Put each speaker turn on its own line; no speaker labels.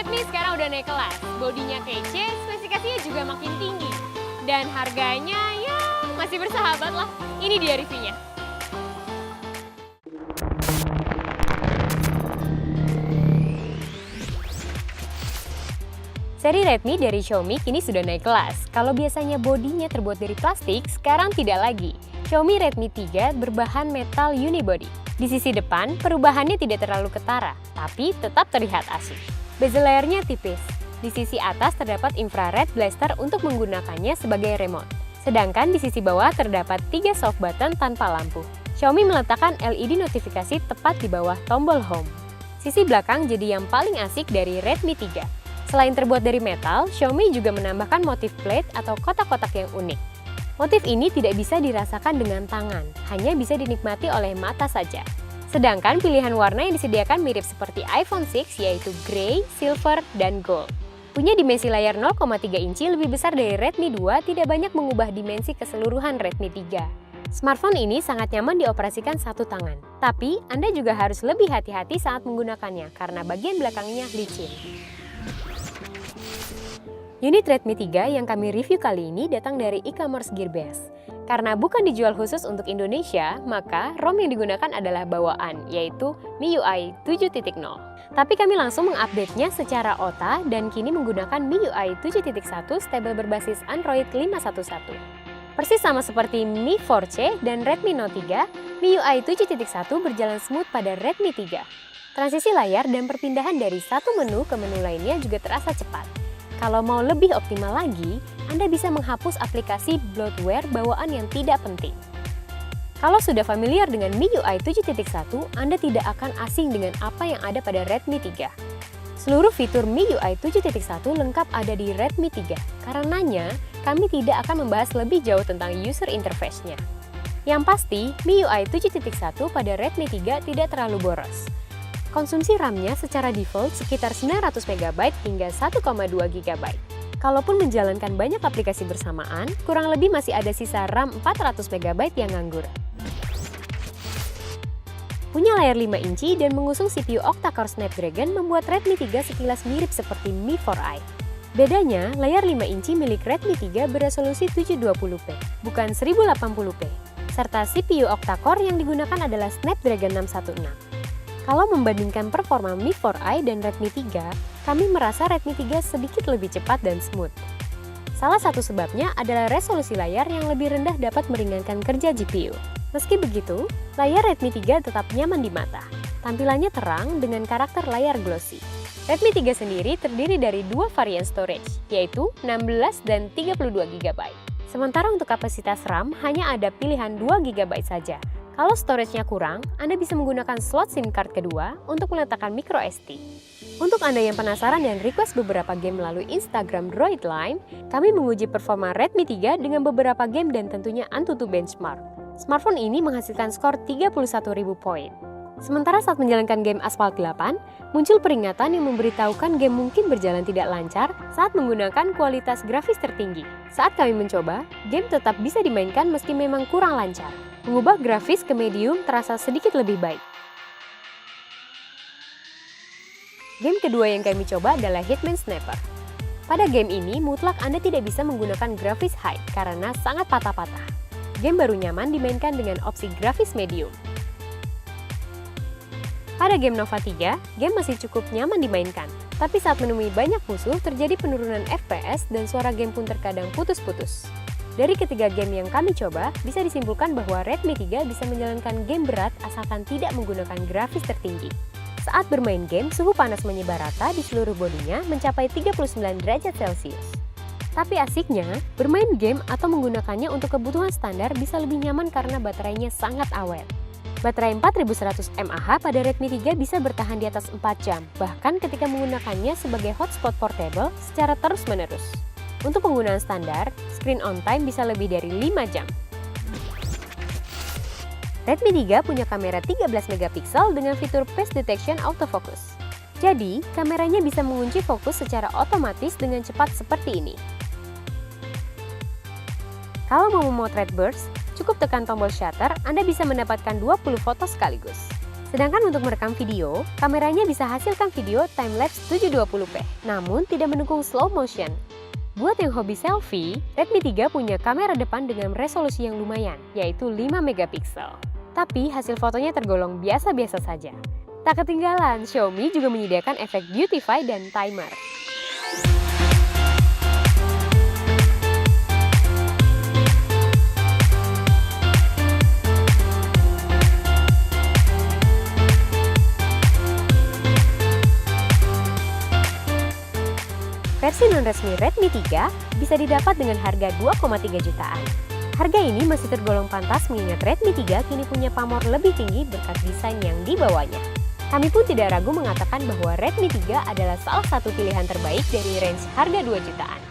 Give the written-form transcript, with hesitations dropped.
Redmi sekarang udah naik kelas, bodinya kece, spesifikasinya juga makin tinggi. Dan harganya ya masih bersahabat lah. Ini dia reviewnya. Seri Redmi dari Xiaomi kini sudah naik kelas. Kalau biasanya bodinya terbuat dari plastik, sekarang tidak lagi. Xiaomi Redmi 3 berbahan metal unibody. Di sisi depan, perubahannya tidak terlalu ketara, tapi tetap terlihat asik. Bezel layarnya tipis. Di sisi atas terdapat infrared blaster untuk menggunakannya sebagai remote. Sedangkan di sisi bawah terdapat 3 soft button tanpa lampu. Xiaomi meletakkan LED notifikasi tepat di bawah tombol home. Sisi belakang jadi yang paling asik dari Redmi 3. Selain terbuat dari metal, Xiaomi juga menambahkan motif plate atau kotak-kotak yang unik. Motif ini tidak bisa dirasakan dengan tangan, hanya bisa dinikmati oleh mata saja. Sedangkan pilihan warna yang disediakan mirip seperti iPhone 6 yaitu grey, silver, dan gold. Punya dimensi layar 0,3 inci lebih besar dari Redmi 2 tidak banyak mengubah dimensi keseluruhan Redmi 3. Smartphone ini sangat nyaman dioperasikan satu tangan. Tapi, Anda juga harus lebih hati-hati saat menggunakannya karena bagian belakangnya licin. Unit Redmi 3 yang kami review kali ini datang dari e-commerce Gearbest. Karena bukan dijual khusus untuk Indonesia, maka ROM yang digunakan adalah bawaan, yaitu MIUI 7.0. Tapi kami langsung mengupdate-nya secara OTA dan kini menggunakan MIUI 7.1 stable berbasis Android 5.1.1. Persis sama seperti Mi 4C dan Redmi Note 3, MIUI 7.1 berjalan smooth pada Redmi 3. Transisi layar dan perpindahan dari satu menu ke menu lainnya juga terasa cepat. Kalau mau lebih optimal lagi, Anda bisa menghapus aplikasi bloatware bawaan yang tidak penting. Kalau sudah familiar dengan MIUI 7.1, Anda tidak akan asing dengan apa yang ada pada Redmi 3. Seluruh fitur MIUI 7.1 lengkap ada di Redmi 3. Karenanya, kami tidak akan membahas lebih jauh tentang user interface-nya. Yang pasti, MIUI 7.1 pada Redmi 3 tidak terlalu boros. Konsumsi RAM-nya secara default sekitar 900 MB hingga 1,2 GB. Kalaupun menjalankan banyak aplikasi bersamaan, kurang lebih masih ada sisa RAM 400 MB yang nganggur. Punya layar 5 inci dan mengusung CPU octa-core Snapdragon membuat Redmi 3 sekilas mirip seperti Mi 4i. Bedanya, layar 5 inci milik Redmi 3 beresolusi 720p, bukan 1080p, serta CPU octa-core yang digunakan adalah Snapdragon 616. Kalau membandingkan performa Mi 4i dan Redmi 3, kami merasa Redmi 3 sedikit lebih cepat dan smooth. Salah satu sebabnya adalah resolusi layar yang lebih rendah dapat meringankan kerja GPU. Meski begitu, layar Redmi 3 tetap nyaman di mata. Tampilannya terang dengan karakter layar glossy. Redmi 3 sendiri terdiri dari dua varian storage, yaitu 16 dan 32 GB. Sementara untuk kapasitas RAM hanya ada pilihan 2 GB saja. Kalau storage-nya kurang, Anda bisa menggunakan slot SIM card kedua untuk meletakkan microSD. Untuk Anda yang penasaran dan request beberapa game melalui Instagram Droid Line, kami menguji performa Redmi 3 dengan beberapa game dan tentunya AnTuTu benchmark. Smartphone ini menghasilkan skor 31.000 poin. Sementara saat menjalankan game Asphalt 8, muncul peringatan yang memberitahukan game mungkin berjalan tidak lancar saat menggunakan kualitas grafis tertinggi. Saat kami mencoba, game tetap bisa dimainkan meski memang kurang lancar. Mengubah grafis ke medium terasa sedikit lebih baik. Game kedua yang kami coba adalah Hitman Sniper. Pada game ini, mutlak Anda tidak bisa menggunakan grafis high karena sangat patah-patah. Game baru nyaman dimainkan dengan opsi grafis medium. Pada game Nova 3, game masih cukup nyaman dimainkan. Tapi saat menemui banyak musuh, terjadi penurunan FPS dan suara game pun terkadang putus-putus. Dari ketiga game yang kami coba, bisa disimpulkan bahwa Redmi 3 bisa menjalankan game berat asalkan tidak menggunakan grafis tertinggi. Saat bermain game, suhu panas menyebar rata di seluruh bodinya mencapai 39 derajat Celcius. Tapi asiknya, bermain game atau menggunakannya untuk kebutuhan standar bisa lebih nyaman karena baterainya sangat awet. Baterai 4100 mAh pada Redmi 3 bisa bertahan di atas 4 jam, bahkan ketika menggunakannya sebagai hotspot portable secara terus-menerus. Untuk penggunaan standar, screen on time bisa lebih dari 5 jam. Redmi 3 punya kamera 13 megapiksel dengan fitur Face Detection Autofocus. Jadi, kameranya bisa mengunci fokus secara otomatis dengan cepat seperti ini. Kalau mau memotret burst, cukup tekan tombol shutter, Anda bisa mendapatkan 20 foto sekaligus. Sedangkan untuk merekam video, kameranya bisa hasilkan video timelapse 720p, namun tidak mendukung slow motion. Buat yang hobi selfie, Redmi 3 punya kamera depan dengan resolusi yang lumayan, yaitu 5 megapiksel. Tapi hasil fotonya tergolong biasa-biasa saja. Tak ketinggalan, Xiaomi juga menyediakan efek beautify dan timer. Versi non-resmi Redmi 3 bisa didapat dengan harga 2,3 jutaan. Harga ini masih tergolong pantas mengingat Redmi 3 kini punya pamor lebih tinggi berkat desain yang dibawanya. Kami pun tidak ragu mengatakan bahwa Redmi 3 adalah salah satu pilihan terbaik dari range harga 2 jutaan.